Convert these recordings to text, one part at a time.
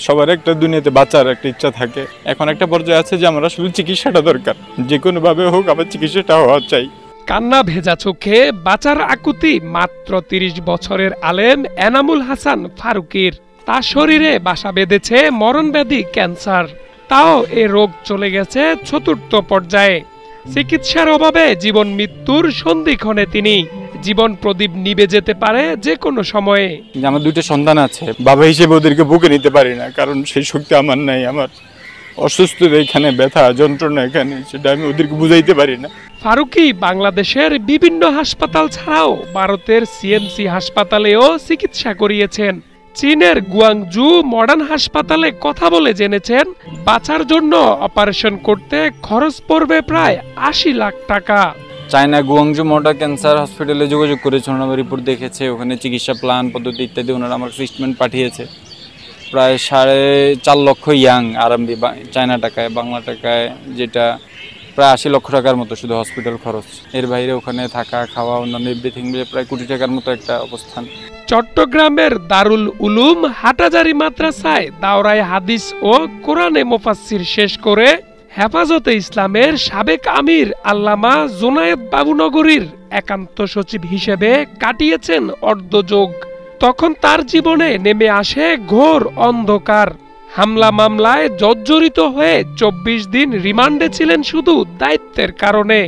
সবার একটা দুনিয়াতে বাঁচার একটা ইচ্ছা থাকে। এখন একটা পর্যায়ে আছে যে আমার আসলে চিকিৎসাটা দরকার, যে কোনো ভাবে হোক আমার চিকিৎসাটা হওয়া চাই। কান্না ভেজা চোখে বাঁচার আকুতি মাত্র ৩০ বছরের আলেম এনামুল হাসান ফারুকীর। তার শরীরে বাসা বেঁধেছে মরণব্যাধি ক্যান্সার। তাও এ রোগ চলে গেছে চতুর্থ পর্যায়ে। চিকিৎসার অভাবে জীবন মৃত্যুর সন্ধিক্ষণে তিনি। জীবন প্রদীপ নিভে যেতে পারে যে কোনো সময়ে। আমার 2টা সন্তান আছে, বাবা হিসেবে ওদেরকে বুকে নিতে পারি না, কারণ সেই শক্তি আমার নাই। আমার অসুস্থতা এখানে, ব্যথা যন্ত্রণা এখানে, সেটা আমি ওদেরকে বুঝাইতে পারি না। ফারুকী বাংলাদেশের বিভিন্ন হাসপাতাল ছাড়াও ভারতের সিএমসি হাসপাতালেও চিকিৎসা করিয়েছেন। চীনের গুয়াংজু মডার্ন হাসপাতালে কথা বলে জেনেছেন বাঁচার জন্য অপারেশন করতে খরচ পড়বে প্রায় ৮০ লাখ টাকা। চায়না গুয়াংজু মডার্ন ক্যান্সার হসপিটালে যোগাযোগ করেছে, ওনারা রিপোর্ট দেখেছে, ওখানে চিকিৎসা প্ল্যান পদ্ধতি ইত্যাদি ওনারা আমার ট্রিটমেন্ট পাঠিয়েছে। প্রায় ৪.৫ লক্ষ ইয়াং আরএমবি, চায়না টাকায়, বাংলা টাকায় যেটা প্রায় ৮০ লক্ষ টাকার মতো শুধু হসপিটাল খরচ। এর বাইরে ওখানে থাকা খাওয়া অন্যান্য এভরিথিং মিলে প্রায় কোটি টাকার মতো একটা অবস্থান। চট্টগ্রামের দারুল উলুম হাটাজারি মাদ্রাসায় দাওরায়ে হাদিস ও কোরআনে মুফাসসির শেষ করে হেফাজতে ইসলামের সাবেক আমির আল্লামা জুনায়েদ বাবুনগরীর একান্ত সচিব হিসেবে কাটিয়েছেন অর্ধযুগ। তখন তার জীবনে নেমে আসে ঘোর অন্ধকার। হামলা মামলায় জর্জরিত হয়ে ২৪ দিন রিমান্ডে ছিলেন শুধু দায়িত্বের কারণে।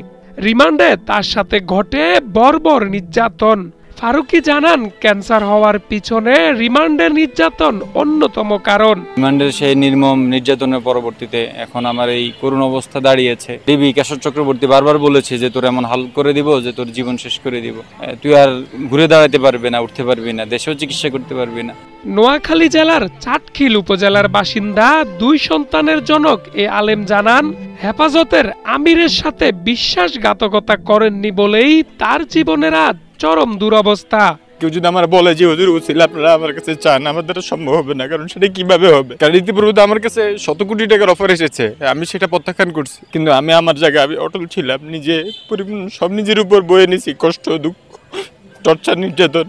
রিমান্ডে তার সাথে ঘটে বর্বর নির্যাতন। ফারুকী জানান ক্যান্সার হওয়ার পিছনে রিমান্ডের নির্যাতন অন্যতম কারণ। রিমান্ডের সেই নির্মম নির্যাতনের পরবর্তীতে এখন আমার এই করুণ অবস্থা দাঁড়িয়েছে। দেবী কেশর চক্রবর্তী বারবার বলেছে যে তোর এমন হাল করে দিব যে তোর জীবন শেষ করে দিব, তুই আর ঘুরে দাঁড়াতে পারবি না, উঠতে পারবি না, দেশেও চিকিৎসা করতে পারবি না। নোয়াখালী জেলার চাটখিল উপজেলার বাসিন্দা ২ সন্তানের জনক এ আলেম জানান হেফাজতের আমিরের সাথে বিশ্বাসঘাতকতা করেননি বলেই তার জীবনের আজ চরম দুরবস্থা। কেউ যদি আমার বলে যে হুজুর উসিলা আপনারা আমার কাছে চান, আমার দ্বারা সম্ভব হবে না, কারণ সেটা কিভাবে হবে? কারণ ইতিপূর্বে আমার কাছে শত কোটি টাকার অফার এসেছে, আমি সেটা প্রত্যাখ্যান করছি। কিন্তু আমি আমার জায়গায় আমি অটল ছিলাম, নিজে সব নিজের উপর বয়ে নিছি, কষ্ট, দুঃখ, টর্চার, নির্যাতন।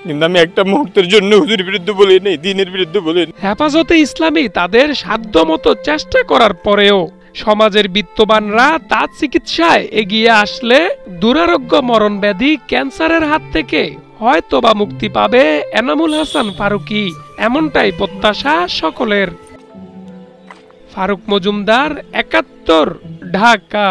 কিন্তু আমি একটা মুহূর্তের জন্য হুজুরের বিরুদ্ধে বলি নেই, দ্বীনের বিরুদ্ধে বলি। হেফাজতে ইসলামী তাদের সাধ্যমতো চেষ্টা করার পরেও সমাজের বিত্তবানরা তার চিকিৎসায় এগিয়ে আসলে দুরারোগ্য মরণব্যাধি ক্যান্সারের হাত থেকে হয়তোবা মুক্তি পাবে এনামুল হাসান ফারুকী, এমনটাই প্রত্যাশা সকলের। ফারুক মজুমদার, ৭১, ঢাকা।